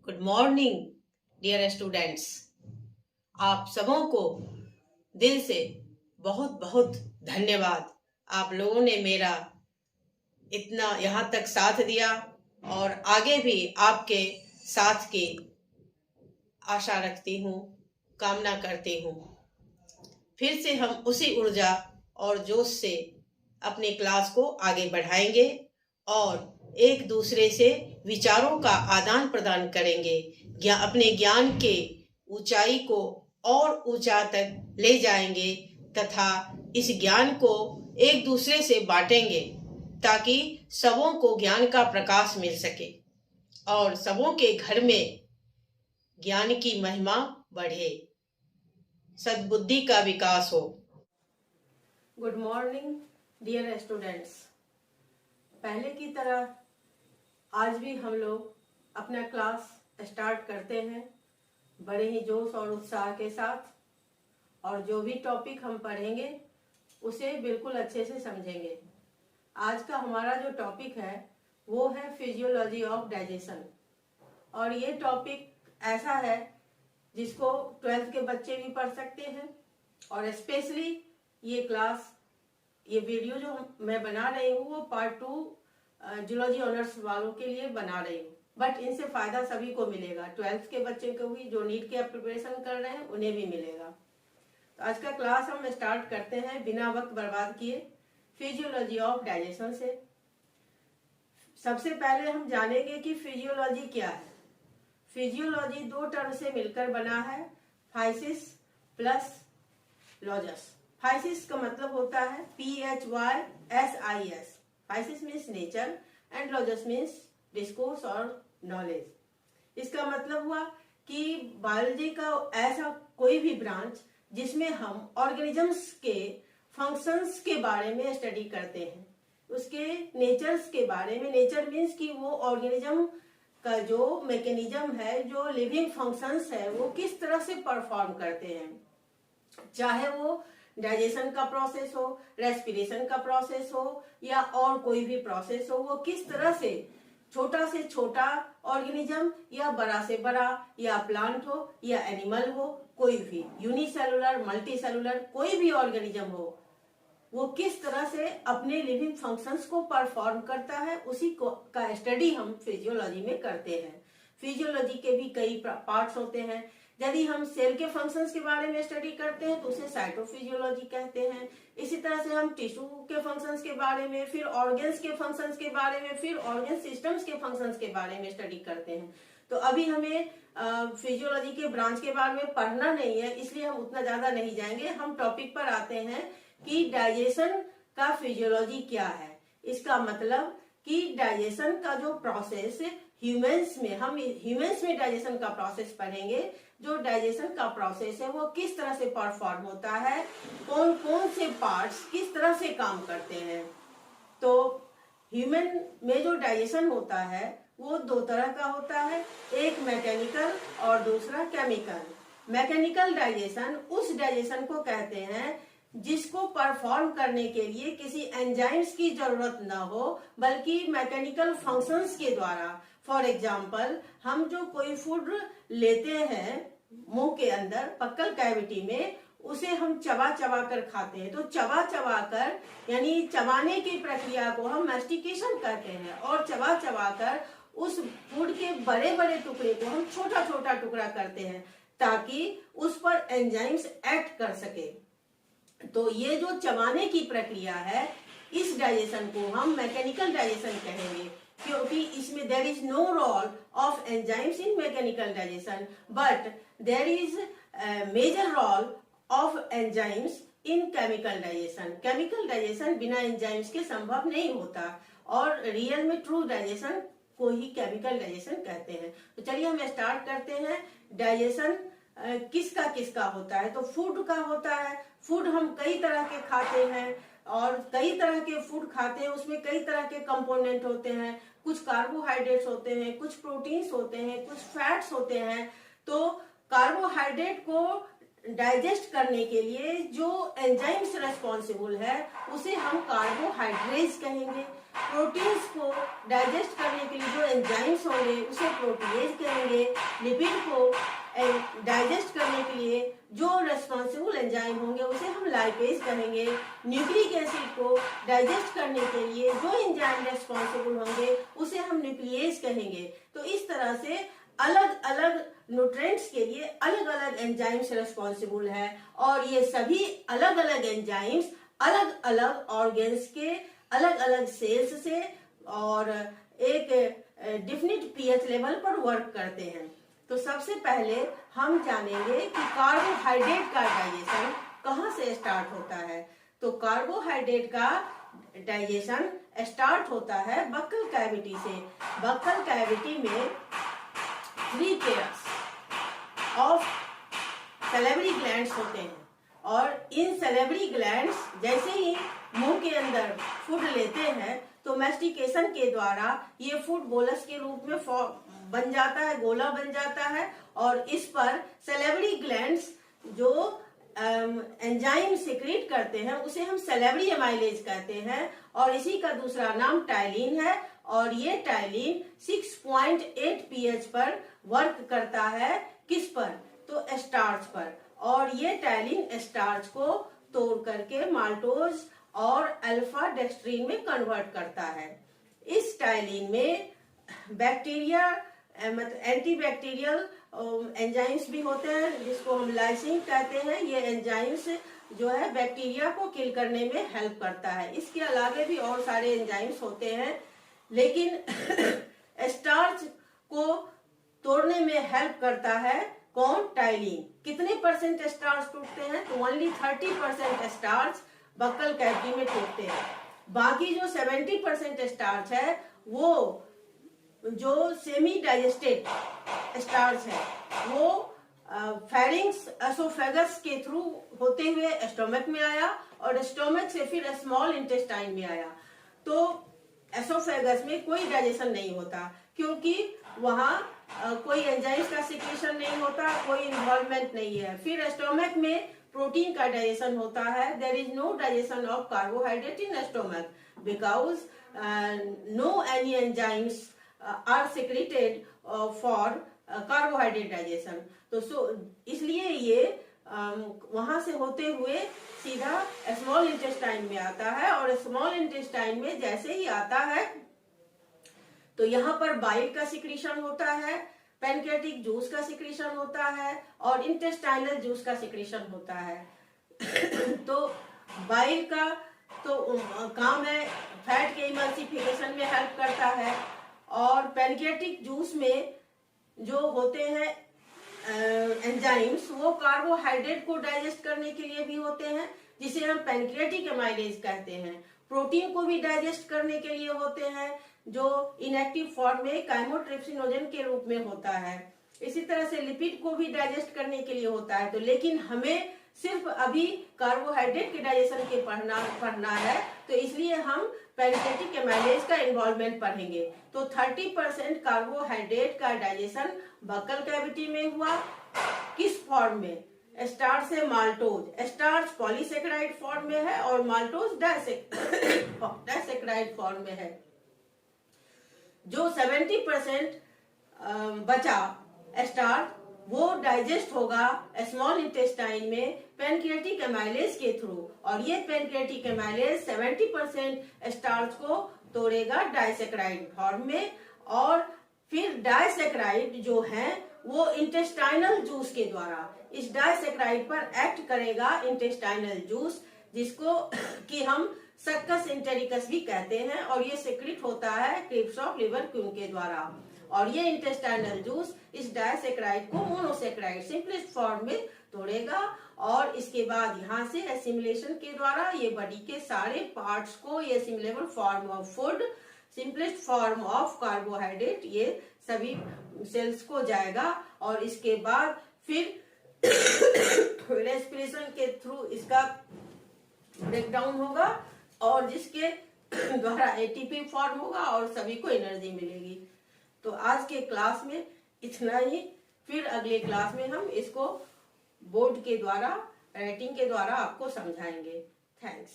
Good morning dear students. आप सबों को दिल से बहुत बहुत धन्यवाद। आप लोगों ने मेरा इतना यहाँ तक साथ दिया और आगे भी आपके साथ की आशा रखती हूँ, कामना करती हूँ। फिर से हम उसी ऊर्जा और जोश से अपनी क्लास को आगे बढ़ाएंगे और एक दूसरे से विचारों का आदान प्रदान करेंगे, अपने ज्ञान के ऊंचाई को और ऊंचा तक ले जाएंगे तथा इस ज्ञान को एक दूसरे से बांटेंगे ताकि सबों को ज्ञान का प्रकाश मिल सके और सबों के घर में ज्ञान की महिमा बढ़े, सद्बुद्धि का विकास हो। Good morning dear students. पहले की तरह आज भी हम लोग अपना क्लास स्टार्ट करते हैं बड़े ही जोश और उत्साह के साथ, और जो भी टॉपिक हम पढ़ेंगे उसे बिल्कुल अच्छे से समझेंगे। आज का हमारा जो टॉपिक है वो है फिजियोलॉजी ऑफ डाइजेशन, और ये टॉपिक ऐसा है जिसको 12th के बच्चे भी पढ़ सकते हैं, और स्पेशली ये वीडियो जो मैं बना रही हूँ वो पार्ट 2 जूलॉजी ऑनर्स वालों के लिए बना रही हूँ, बट इनसे फायदा सभी को मिलेगा। 12th के बच्चे को भी, जो नीट के प्रिपरेशन कर रहे हैं उन्हें भी मिलेगा। तो आज का क्लास हम स्टार्ट करते हैं बिना वक्त बर्बाद किए फिजियोलॉजी ऑफ डाइजेशन से। सबसे पहले हम जानेंगे कि फिजियोलॉजी क्या है। फिजियोलॉजी 2 टर्म से मिलकर बना है, फाइसिस प्लस लॉजस। फाइसिस का मतलब होता है PHYSIS। Physis means nature and logos means discourse और नॉलेज। इसका मतलब हुआ कि बायोलॉजी का ऐसा कोई भी ब्रांच जिसमें हम ऑर्गेनिजम्स के फंक्शंस के बारे में स्टडी करते हैं, उसके नेचर्स के बारे में। नेचर मीन्स कि वो ऑर्गेनिज्म का जो मैकेनिज्म है, जो लिविंग फंक्शंस है, वो किस तरह से परफॉर्म करते हैं, चाहे वो डाइजेशन का प्रोसेस हो, रेस्पिरेशन का प्रोसेस हो या और कोई भी प्रोसेस हो, वो किस तरह से छोटा ऑर्गेनिज्म या बड़ा से बड़ा, या प्लांट हो या एनिमल हो, कोई भी यूनिसेलुलर मल्टी सेलुलर कोई भी ऑर्गेनिज्म हो, वो किस तरह से अपने लिविंग फंक्शंस को परफॉर्म करता है, उसी को का स्टडी हम फिजियोलॉजी में करते हैं। फिजियोलॉजी के भी कई पार्ट्स होते हैं। यदि हम सेल के फंक्शंस के बारे में स्टडी करते हैं तो उसे साइटोफिजियोलॉजी कहते हैं। इसी तरह से हम टिश्यू के फंक्शंस के बारे में, फिर ऑर्गन्स के फंक्शंस के बारे में, फिर ऑर्गन सिस्टम्स के फंक्शंस के बारे में स्टडी करते हैं। तो अभी हमें फिजियोलॉजी के ब्रांच के बारे में पढ़ना नहीं है, इसलिए हम उतना ज्यादा नहीं जाएंगे। हम टॉपिक पर आते हैं कि डाइजेशन का फिजियोलॉजी क्या है। इसका मतलब कि डाइजेशन का जो प्रोसेस ह्यूमंस में डाइजेशन का प्रोसेस पढ़ेंगे। जो डाइजेशन का प्रोसेस है वो किस तरह से परफॉर्म होता है, कौन कौन से पार्ट्स किस तरह से काम करते हैं। तो ह्यूमन में जो डाइजेशन होता है वो 2 तरह का होता है, एक मैकेनिकल और दूसरा केमिकल। मैकेनिकल डाइजेशन उस डाइजेशन को कहते हैं जिसको परफॉर्म करने के लिए किसी एंजाइम्स की जरूरत न हो, बल्कि मैकेनिकल फंक्शंस के द्वारा। फॉर एग्जाम्पल, हम जो कोई फूड लेते हैं मुंह के अंदर पक्कल कैविटी में, उसे हम चबा चबा कर खाते हैं। तो चबा चबा कर यानी चबाने की प्रक्रिया को हम मैस्टिकेशन कहते हैं, और चबा चबा कर उस फूड के बड़े बड़े टुकड़े को हम छोटा छोटा टुकड़ा करते हैं ताकि उस पर एंजाइम्स एक्ट कर सके। तो ये जो चबाने की प्रक्रिया है, इस डाइजेशन को हम मैकेनिकल डाइजेशन कहेंगे, क्योंकि इसमें there is no role of enzymes in mechanical digestion, but there is major role of enzymes in chemical digestion. Chemical digestion बिना एंजाइम्स के संभव नहीं होता, और रियल में ट्रू डाइजेशन को ही केमिकल डाइजेशन कहते हैं। तो चलिए हम स्टार्ट करते हैं। डाइजेशन किसका होता है? तो फूड का होता है। फूड हम कई तरह के खाते हैं, और कई तरह के फूड खाते हैं, उसमें कई तरह के कंपोनेंट होते हैं। कुछ कार्बोहाइड्रेट्स होते हैं, कुछ प्रोटीन्स होते हैं, कुछ फैट्स होते हैं। तो कार्बोहाइड्रेट को डाइजेस्ट करने के लिए जो एंजाइम्स रेस्पॉन्सिबल है उसे हम कार्बोहाइड्रेट्स कहेंगे। प्रोटीन्स को डाइजेस्ट करने के लिए जो एंजाइम्स होंगे उसे प्रोटीएज कहेंगे। लिपिड को डाइजेस्ट करने के लिए जो रेस्पॉन्सिबल एंजाइम होंगे उसे हम लाइपेज कहेंगे। न्यूक्लिक एसिड को डाइजेस्ट करने के लिए जो एंजाइम रेस्पॉन्सिबल होंगे उसे हम न्यूक्लिएज कहेंगे। तो इस तरह से अलग अलग न्यूट्रिएंट्स के लिए अलग अलग एंजाइम्स रेस्पॉन्सिबल है, और ये सभी अलग अलग एंजाइम्स अलग अलग ऑर्गन्स के अलग अलग सेल्स से और एक डिफिनिट पीएच लेवल पर वर्क करते हैं। तो सबसे पहले हम जानेंगे कि कार्बोहाइड्रेट का डाइजेशन कहाँ से स्टार्ट होता है। तो कार्बोहाइड्रेट का डाइजेशन स्टार्ट होता है बक्कल कैविटी से। बक्कल कैविटी में 3 पेयर्स ऑफ सैलिवरी ग्लैंड्स होते हैं, और इन सैलिवरी ग्लैंड्स जैसे ही मुंह के अंदर फूड लेते हैं तो मैस्टिकेशन के द्वारा ये फूड बोलस के रूप में बन जाता है, गोला बन जाता है, और इस पर सैलिवरी ग्लैंड्स जो एंजाइम सिक्रीट करते हैं उसे हम सैलिवरी एमाइलेज कहते हैं, और इसी का दूसरा नाम टाइलिन है। और ये टाइलिन 6.8 pH पर वर्क करता है, किस पर? तो स्टार्च पर, और ये टाइलिन स्टार्च को तोड़ करके माल्टोज और अल्फा डेक्स्ट्रीन में कन्वर्ट करता है। इस टाइलिन में बैक्टीरिया मतलब एंटीबैक्टीरियल एंजाइम्स भी होते हैं जिसको हम लाइसिन कहते हैं। ये एंजाइम्स जो है बैक्टीरिया को किल करने में हेल्प करता है। इसके अलावा भी और सारे एंजाइम्स होते हैं, लेकिन स्टार्च को तोड़ने में हेल्प करता है कौन? टाइलिन। कितने % स्टार्च टूटते हैं? तो ओनली 30% स्टार्च बक्कल कैविटी में टूटते हैं। बाकी जो 70% स्टार्च है वो जो सेमी डाइजेस्टेड स्टार्च है वो फेरिंग्स एसोफेगस के थ्रू होते हुए स्टोमक में आया, और स्टोमक से फिर स्मॉल इंटेस्टाइन में आया। तो एसोफेगस में कोई डाइजेशन नहीं होता, क्योंकि वहाँ कोई एंजाइम्स का सिक्रेशन नहीं होता, कोई इन्वॉल्वमेंट नहीं है। फिर स्टोमक में प्रोटीन का डाइजेशन होता है। There is no digestion of carbohydrate in stomach because no any enzymes are secreted for carbohydrate digestion. तो इसलिए ये वहां से होते हुए सीधा स्मॉल इंटेस्टाइन में आता है, और स्मॉल इंटेस्टाइन में जैसे ही आता है तो यहाँ पर बाइल का सिक्रीशन होता है, पैनक्रियाटिक जूस का सिक्रीशन होता है, और इंटेस्टाइनल जूस का सिक्रीशन होता है। तो बाइल का तो काम है फैट के इमल्सिफिकेशन में हेल्प करता है, और पैनक्रियाटिक जूस में जो होते हैं एंजाइम्स वो कार्बोहाइड्रेट को डाइजेस्ट करने के लिए भी होते हैं, जिसे हम पैनक्रियाटिक एमाइलेज कहते हैं। प्रोटीन को भी डाइजेस्ट करने के लिए होते हैं, जो इनएक्टिव फॉर्म में काइमोट्रिप्सिनोजन के रूप में होता है। इसी तरह से लिपिड को भी डाइजेस्ट करने के लिए होता है। तो लेकिन हमें सिर्फ अभी कार्बोहाइड्रेट के डाइजेशन के पढ़ना है, तो इसलिए हम पैनक्रियाटिक एमाइलेज का इन्वॉल्वमेंट पढ़ेंगे। तो 30% कार्बोहाइड्रेट का डाइजेशन बक्कल कैविटी में हुआ, किस फॉर्म में? स्टार्च से माल्टोज। स्टार्च पॉलीसेकेराइड फॉर्म में है और माल्टोज डाइसेकेराइड फॉर्म में है। जो 70% बचा स्टार्च वो डाइजेस्ट होगा स्मॉल इंटेस्टाइन में पैनक्रियाटिक एमाइलेज के थ्रू, और ये पैनक्रियाटिक एमाइलेज 70% स्टार्च को तोड़ेगा डाइसेकेराइड फॉर्म में, और फिर डाइसेकेराइड जो है वो इंटेस्टाइनल जूस के द्वारा इस डाइसेकेराइड पर एक्ट करेगा। इंटेस्टाइनल जूस जिसको कि हम सक्कस इंटेरिकस भी कहते हैं, और ये सिक्रेट होता है क्रिप्स ऑफ लिवर क्यून के द्वारा, और ये इंटेस्टाइनल जूस इस डाइसेकेराइड को मोनोसेकेराइड सिंपलेस्ट फॉर्म में तोड़ेगा, और इसके बाद यहाँ से एसिमिलेशन के द्वारा ये बॉडी के सारे पार्ट्स को ये assimilable form of food, simplest form of carbohydrate, ये सभी सेल्स को जाएगा, और इसके बाद फिर रेस्पिरेशन के थ्रू इसका ब्रेकडाउन होगा, और जिसके द्वारा एटीपी फॉर्म होगा और सभी को एनर्जी मिलेगी। तो आज के क्लास में इतना ही, फिर अगले क्लास में हम इसको बोर्ड के द्वारा राइटिंग के द्वारा आपको समझाएंगे। थैंक्स।